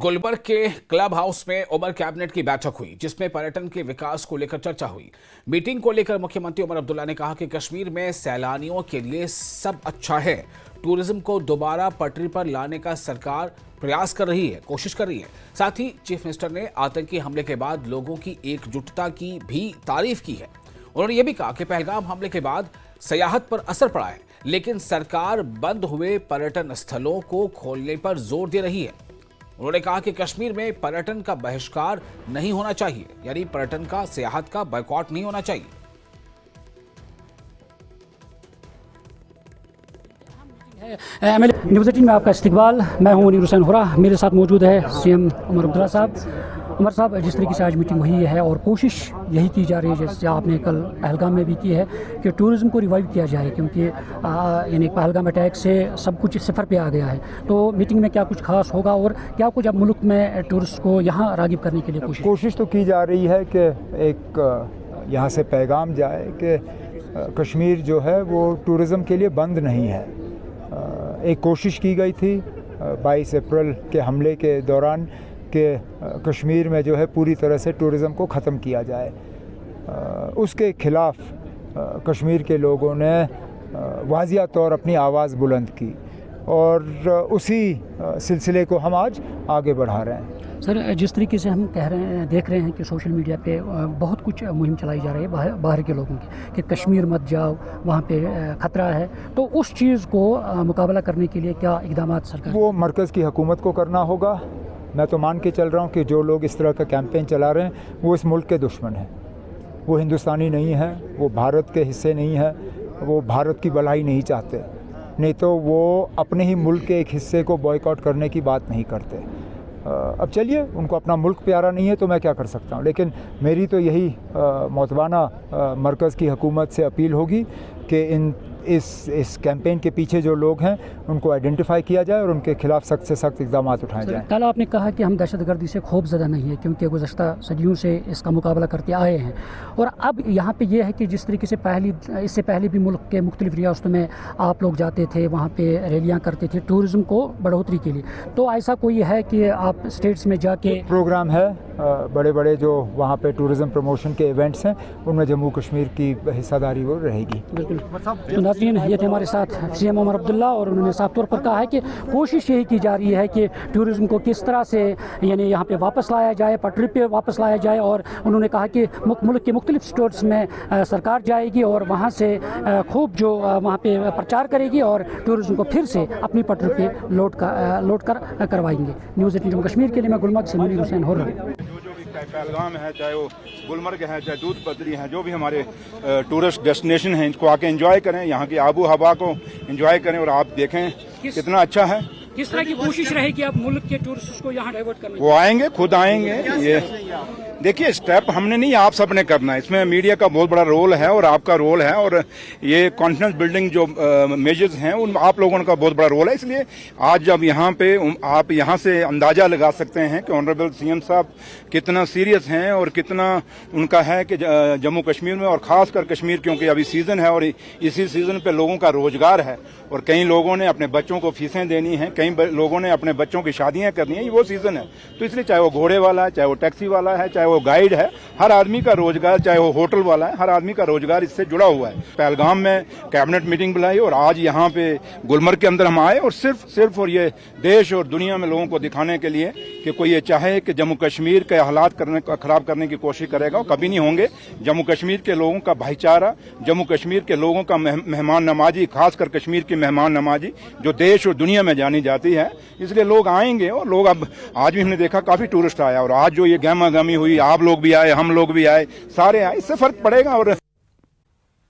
गुलबर्ग के club house में Umar cabinet की बैठक हुई जिसमें पर्यटन के विकास को लेकर चर्चा हुई। मीटिंग को लेकर मुख्यमंत्री उमर अब्दुल्ला ने कहा कि कश्मीर में सैलानियों के लिए सब अच्छा है। टूरिज्म को दोबारा पटरी पर लाने का सरकार प्रयास कर रही है, कोशिश कर रही है। साथ ही चीफ मिनिस्टर ने आतंकी हमले के बाद लोगों की एकजुटता की भी तारीफ की है। उन्होंने ये भी कहा कि पहलगाम हमले के बाद सियाहत पर असर पड़ा है, लेकिन सरकार बंद हुए पर्यटन स्थलों को खोलने पर जोर दे रही है। उन्होंने कहा कि कश्मीर में पर्यटन का बहिष्कार नहीं होना चाहिए, यानी पर्यटन का, सियाहत का बॉयकॉट नहीं होना चाहिए। न्यूज़ 18 में आपका इस्तकबाल। मैं हूं मुनीर हुसैन हुरा। मेरे साथ मौजूद है सीएम उमर अब्दुल्ला साहब। उमर साहब, जिस तरीके से आज मीटिंग हुई है और कोशिश यही की जा रही है जैसे आपने कल पहलगाम में भी की है कि टूरिज़्म को रिवाइव किया जाए, क्योंकि यानी पहलगाम अटैक से सब कुछ सिफर पे आ गया है। तो मीटिंग में क्या कुछ खास होगा और क्या कुछ अब मुल्क में टूरिस्ट को यहाँ राग़िब करने के लिए कोशिश तो की जा रही है कि एक यहाँ से पैगाम जाए कि कश्मीर जो है वो टूरिज़्म के लिए बंद नहीं है। एक कोशिश की गई थी 22 अप्रैल के हमले के दौरान कि कश्मीर में जो है पूरी तरह से टूरिज़्म को ख़त्म किया जाए। उसके ख़िलाफ़ कश्मीर के लोगों ने वाज़िया तौर अपनी आवाज़ बुलंद की और उसी सिलसिले को हम आज आगे बढ़ा रहे हैं। सर, जिस तरीके से हम देख रहे हैं कि सोशल मीडिया पे बहुत कुछ मुहिम चलाई जा रही है बाहर के लोगों की कि कश्मीर मत जाओ, वहाँ पे ख़तरा है, तो उस चीज़ को मुकाबला करने के लिए क्या इक़दाम सरकार? वो मरकज़ की हुकूमत को करना होगा। मैं तो मान के चल रहा हूँ कि जो लोग इस तरह का कैंपेन चला रहे हैं वो इस मुल्क के दुश्मन हैं। वो हिंदुस्तानी नहीं हैं, वो भारत के हिस्से नहीं हैं, वो भारत की भलाई नहीं चाहते। नहीं तो वो अपने ही मुल्क के एक हिस्से को बॉयकॉट करने की बात नहीं करते। अब चलिए, उनको अपना मुल्क प्यारा नहीं है तो मैं क्या कर सकता हूँ, लेकिन मेरी तो यही मोतबाना मरकज़ की हुकूमत से अपील होगी कि इस कैंपेन के पीछे जो लोग हैं उनको आइडेंटिफाई किया जाए और उनके खिलाफ सख्त से सख्त इक़दाम उठाए जाएँ। कल आपने कहा कि हम दहशतगर्दी से खौफज़दा नहीं है, क्योंकि गुज़श्ता सदियों से इसका मुकाबला करते आए हैं। और अब यहाँ पे ये है कि जिस तरीके से इससे पहले भी मुल्क के मुख्तलिफ़ रियासतों में आप लोग जाते थे, वहाँ पे रैलियाँ करते थे टूरिज़्म को बढ़ोतरी के लिए, तो ऐसा कोई है कि आप स्टेट्स में जाके प्रोग्राम है, बड़े बड़े जो वहाँ पे टूरिज़्म प्रमोशन के इवेंट्स हैं उनमें जम्मू कश्मीर की हिस्सेदारी वो रहेगी। बिल्कुल। ये थे हमारे साथ सीएम उमर अब्दुल्ला और उन्होंने साफ तौर पर कहा है कि कोशिश यही की जा रही है कि टूरिज़्म को किस तरह से यानी यहाँ पे वापस लाया जाए, पटरी पे वापस लाया जाए। और उन्होंने कहा कि मुल्क के मुख्तलिफ स्टेट्स में सरकार जाएगी और वहाँ से खूब जो वहाँ पे प्रचार करेगी और टूरिज़्म को फिर से अपनी पटरी पे लौट कर करवाएंगे। न्यूज़ 18 जम्मू कश्मीर के लिए मैं गुलमर्ग से मुनीर हुसैन हो रहा हूँ। पहलगाम है, चाहे वो गुलमर्ग है, चाहे दूध पथरी है, जो भी हमारे टूरिस्ट डेस्टिनेशन हैं, इनको आके एंजॉय करें, यहाँ की आबू हवा को एंजॉय करें और आप देखें कितना अच्छा है। किस तरह की कोशिश रहेगी आप मुल्क के टूरिस्ट को यहाँ डाइवर्ट करने? वो आएंगे, खुद आएंगे। ये देखिए, स्टेप हमने नहीं, आप सबने करना है। इसमें मीडिया का बहुत बड़ा रोल है और आपका रोल है, और ये कॉन्फिडेंस बिल्डिंग जो मेजर्स हैं उन आप लोगों का बहुत बड़ा रोल है। इसलिए आज जब यहाँ पे आप यहाँ से अंदाजा लगा सकते हैं कि ऑनरेबल सीएम साहब कितना सीरियस हैं और कितना उनका है कि जम्मू कश्मीर में और खासकर कश्मीर, क्योंकि अभी सीजन है और इसी सीजन पे लोगों का रोजगार है और कई लोगों ने अपने बच्चों को फीसें देनी है, कई लोगों ने अपने बच्चों की शादियां करनी है, ये वो सीजन है। तो इसलिए चाहे वो घोड़े वाला है, चाहे वो टैक्सी वाला है, चाहे वो गाइड है, हर आदमी का रोजगार, चाहे वो होटल वाला है, हर आदमी का रोजगार इससे जुड़ा हुआ है। पहलगाम में कैबिनेट मीटिंग बुलाई और आज यहाँ पे गुलमर्ग के अंदर हम आए और सिर्फ और ये देश और दुनिया में लोगों को दिखाने के लिए कि कोई ये चाहे कि जम्मू कश्मीर के हालात खराब करने की कोशिश करेगा, कभी नहीं होंगे। जम्मू कश्मीर के लोगों का भाईचारा, जम्मू कश्मीर के लोगों का मेहमान नवाजी, खासकर कश्मीर की मेहमान नवाजी जो देश और दुनिया में जानी जाती है, इसलिए लोग आएंगे। और लोग अब आज भी हमने देखा काफी टूरिस्ट आया और आज जो ये गहमा गहमी हुई, आप लोग भी आए, हम लोग भी आए, सारे आए, इससे फर्क पड़ेगा। और